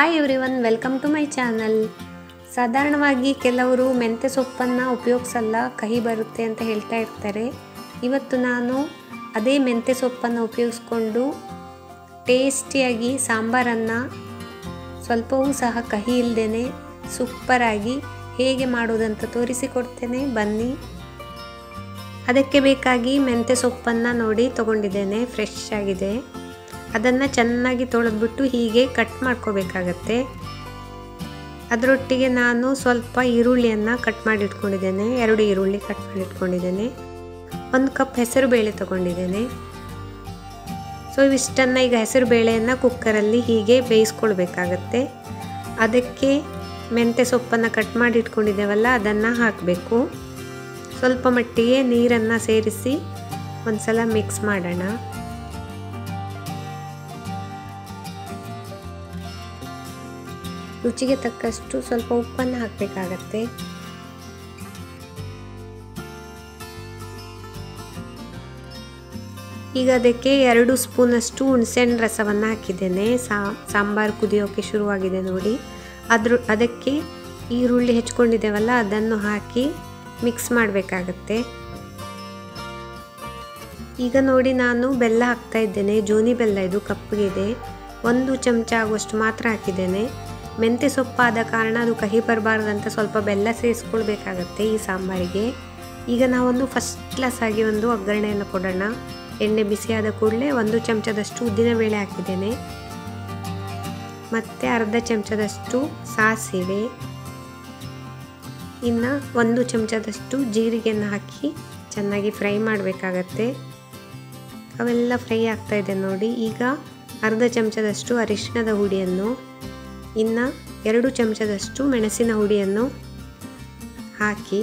Hi everyone, welcome to my channel. ಸಾಧಾರಣವಾಗಿ ಕೆಲವರು ಮೆಂತ್ಯ ಸೊಪ್ಪನ್ನು ಉಪಯೋಗಿಸಲ್ಲ, ಕಹಿ ಬರುತ್ತೆ ಅಂತ ಹೇಳ್ತಾ ಇರ್ತಾರೆ. ಇವತ್ತು ನಾನು ಅದೇ ಮೆಂತ್ಯ ಸೊಪ್ಪನ್ನು ಉಪಯೋಗಿಸ್ಕೊಂಡು ಟೇಸ್ಟಿಯಾಗಿ ಸಾಂಬಾರನ್ನು ಸ್ವಲ್ಪವೂ ಸಹ ಕಹಿ ಇಲ್ಲದೇ ಸೂಪರಾಗಿ ಹೇಗೆ ಮಾಡೋದಂತ ತೋರಿಸಿಕೊಡ್ತೇನೆ, ಬನ್ನಿ. ಅದಕ್ಕೆ ಬೇಕಾಗಿ ಮೆಂತ್ಯ ಸೊಪ್ಪನ್ನು ನೋಡಿ ತಗೊಂಡಿದ್ದೇನೆ, ಫ್ರೆಶ್ ಆಗಿದೆ. ಅದನ್ನು ಚೆನ್ನಾಗಿ ತೊಳೆದ್ಬಿಟ್ಟು ಹೀಗೆ ಕಟ್ ಮಾಡ್ಕೋಬೇಕಾಗತ್ತೆ. ಅದರೊಟ್ಟಿಗೆ ನಾನು ಸ್ವಲ್ಪ ಈರುಳ್ಳಿಯನ್ನು ಕಟ್ ಮಾಡಿ ಇಟ್ಕೊಂಡಿದ್ದೇನೆ, 2 ಈರುಳ್ಳಿ ಕಟ್ ಮಾಡಿ ಇಟ್ಕೊಂಡಿದ್ದೇನೆ. 1 ಕಪ್ ಹೆಸರು ಬೇಳೆ ತಗೊಂಡಿದ್ದೇನೆ. ಸೊ ಇವಿಷ್ಟನ್ನು ಈಗ ಹೆಸರು ಬೇಳೆಯನ್ನು ಕುಕ್ಕರಲ್ಲಿ ಹೀಗೆ ಬೇಯಿಸ್ಕೊಳ್ಬೇಕಾಗತ್ತೆ. ಅದಕ್ಕೆ ಮೆಂತ್ಯ ಸೊಪ್ಪನ್ನು ಕಟ್ ಮಾಡಿ ಇಟ್ಕೊಂಡಿದ್ದೇವಲ್ಲ, ಅದನ್ನು ಹಾಕಬೇಕು. ಸ್ವಲ್ಪ ಮಟ್ಟಿಗೆ ನೀರನ್ನು ಸೇರಿಸಿ ಒಂದ್ಸಲ ಮಿಕ್ಸ್ ಮಾಡೋಣ. ರುಚಿಗೆ ತಕ್ಕಷ್ಟು ಸ್ವಲ್ಪ ಉಪ್ಪನ್ನು ಹಾಕಬೇಕಾಗತ್ತೆ. ಈಗ ಅದಕ್ಕೆ 2 ಸ್ಪೂನಷ್ಟು ಹುಣಸೆಹಣ್ಣು ರಸವನ್ನು ಹಾಕಿದ್ದೇನೆ. ಸಾಂಬಾರು ಕುದಿಯೋಕೆ ಶುರುವಾಗಿದೆ ನೋಡಿ. ಅದಕ್ಕೆ ಈರುಳ್ಳಿ ಹೆಚ್ಕೊಂಡಿದ್ದೇವಲ್ಲ, ಅದನ್ನು ಹಾಕಿ ಮಿಕ್ಸ್ ಮಾಡಬೇಕಾಗತ್ತೆ. ಈಗ ನೋಡಿ ನಾನು ಬೆಲ್ಲ ಹಾಕ್ತಾ ಇದ್ದೇನೆ. ಜೋನಿ ಬೆಲ್ಲ, ಇದು ಕಪ್ಪಗಿದೆ. 1 ಚಮಚ ಆಗುವಷ್ಟು ಮಾತ್ರ ಹಾಕಿದ್ದೇನೆ. ಮೆಂತ್ಯ ಸೊಪ್ಪಾದ ಕಾರಣ ಅದು ಕಹಿ ಬರಬಾರ್ದಂತ ಸ್ವಲ್ಪ ಬೆಲ್ಲ ಸೇರಿಸ್ಕೊಳ್ಬೇಕಾಗತ್ತೆ ಈ ಸಾಂಬಾರಿಗೆ. ಈಗ ನಾವೊಂದು ಫಸ್ಟ್ ಕ್ಲಾಸ್ ಆಗಿ ಒಂದು ಒಗ್ಗರಣೆಯನ್ನು ಕೊಡೋಣ. ಎಣ್ಣೆ ಬಿಸಿಯಾದ ಕೂಡಲೇ 1 ಚಮಚದಷ್ಟು ಉದ್ದಿನಬೇಳೆ ಹಾಕಿದ್ದೇನೆ, ಮತ್ತು ಅರ್ಧ ಚಮಚದಷ್ಟು ಸಾಸಿವೆ, ಇನ್ನು 1 ಚಮಚದಷ್ಟು ಜೀರಿಗೆಯನ್ನು ಹಾಕಿ ಚೆನ್ನಾಗಿ ಫ್ರೈ ಮಾಡಬೇಕಾಗತ್ತೆ. ಅವೆಲ್ಲ ಫ್ರೈ ಆಗ್ತಾ ಇದೆ ನೋಡಿ. ಈಗ ಅರ್ಧ ಚಮಚದಷ್ಟು ಅರಿಶಿಣದ ಹುಡಿಯನ್ನು, ಇನ್ನು 2 ಚಮಚದಷ್ಟು ಮೆಣಸಿನ ಹುಡಿಯನ್ನು ಹಾಕಿ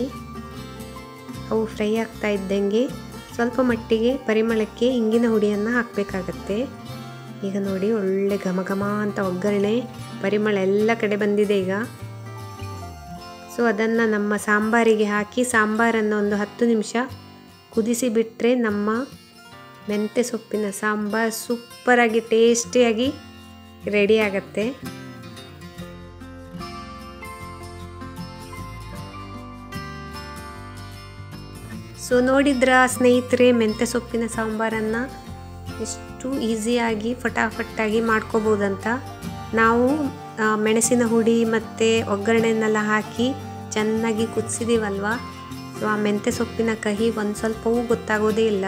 ಅವು ಫ್ರೈ ಆಗ್ತಾ ಇದ್ದಂಗೆ ಸ್ವಲ್ಪ ಮಟ್ಟಿಗೆ ಪರಿಮಳಕ್ಕೆ ಇಂಗಿನ ಹುಡಿಯನ್ನು ಹಾಕಬೇಕಾಗತ್ತೆ. ಈಗ ನೋಡಿ ಒಳ್ಳೆ ಘಮ ಘಮ ಅಂತ ಒಗ್ಗರಣೆ ಪರಿಮಳ ಎಲ್ಲ ಕಡೆ ಬಂದಿದೆ ಈಗ. ಸೊ ಅದನ್ನು ನಮ್ಮ ಸಾಂಬಾರಿಗೆ ಹಾಕಿ ಸಾಂಬಾರನ್ನು ಒಂದು 10 ನಿಮಿಷ ಕುದಿಸಿ ಬಿಟ್ಟರೆ ನಮ್ಮ ಮೆಂತ್ಯ ಸೊಪ್ಪಿನ ಸಾಂಬಾರು ಸೂಪರಾಗಿ ಟೇಸ್ಟಿಯಾಗಿ ರೆಡಿ ಆಗುತ್ತೆ. ಸೊ ನೋಡಿದ್ರ ಸ್ನೇಹಿತರೆ, ಮೆಂತ್ಯ ಸೊಪ್ಪಿನ ಸಾಂಬಾರನ್ನು ಎಷ್ಟು ಈಸಿಯಾಗಿ ಫಟಾಫಟ್ಟಾಗಿ ಮಾಡ್ಕೋಬೋದಂತ. ನಾವು ಮೆಣಸಿನ ಹುಡಿ ಮತ್ತು ಒಗ್ಗರಣೆನೆಲ್ಲ ಹಾಕಿ ಚೆನ್ನಾಗಿ ಕುದಿಸಿದೀವಲ್ವ, ಸೊ ಆ ಮೆಂತ್ಯ ಸೊಪ್ಪಿನ ಕಹಿ ಒಂದು ಸ್ವಲ್ಪವೂ ಗೊತ್ತಾಗೋದೇ ಇಲ್ಲ.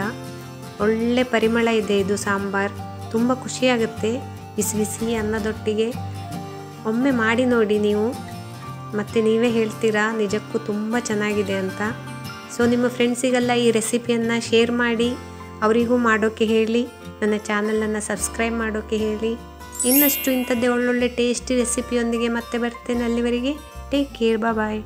ಒಳ್ಳೆ ಪರಿಮಳ ಇದೆ ಇದು ಸಾಂಬಾರು, ತುಂಬ ಖುಷಿಯಾಗುತ್ತೆ ಬಿಸಿ ಬಿಸಿ ಅನ್ನದೊಟ್ಟಿಗೆ. ಒಮ್ಮೆ ಮಾಡಿ ನೋಡಿ ನೀವು, ಮತ್ತು ನೀವೇ ಹೇಳ್ತೀರಾ ನಿಜಕ್ಕೂ ತುಂಬ ಚೆನ್ನಾಗಿದೆ ಅಂತ. ಸೊ ನಿಮ್ಮ ಫ್ರೆಂಡ್ಸಿಗೆಲ್ಲ ಈ ರೆಸಿಪಿಯನ್ನು ಶೇರ್ ಮಾಡಿ, ಅವರಿಗೂ ಮಾಡೋಕ್ಕೆ ಹೇಳಿ, ನನ್ನ ಚಾನಲನ್ನು ಸಬ್ಸ್ಕ್ರೈಬ್ ಮಾಡೋಕ್ಕೆ ಹೇಳಿ. ಇನ್ನಷ್ಟು ಇಂಥದ್ದೇ ಒಳ್ಳೊಳ್ಳೆ ಟೇಸ್ಟಿ ರೆಸಿಪಿಯೊಂದಿಗೆ ಮತ್ತೆ ಬರ್ತೇನೆ. ಅಲ್ಲಿವರೆಗೆ ಟೇಕ್ ಕೇರ್, ಬಾಯ್.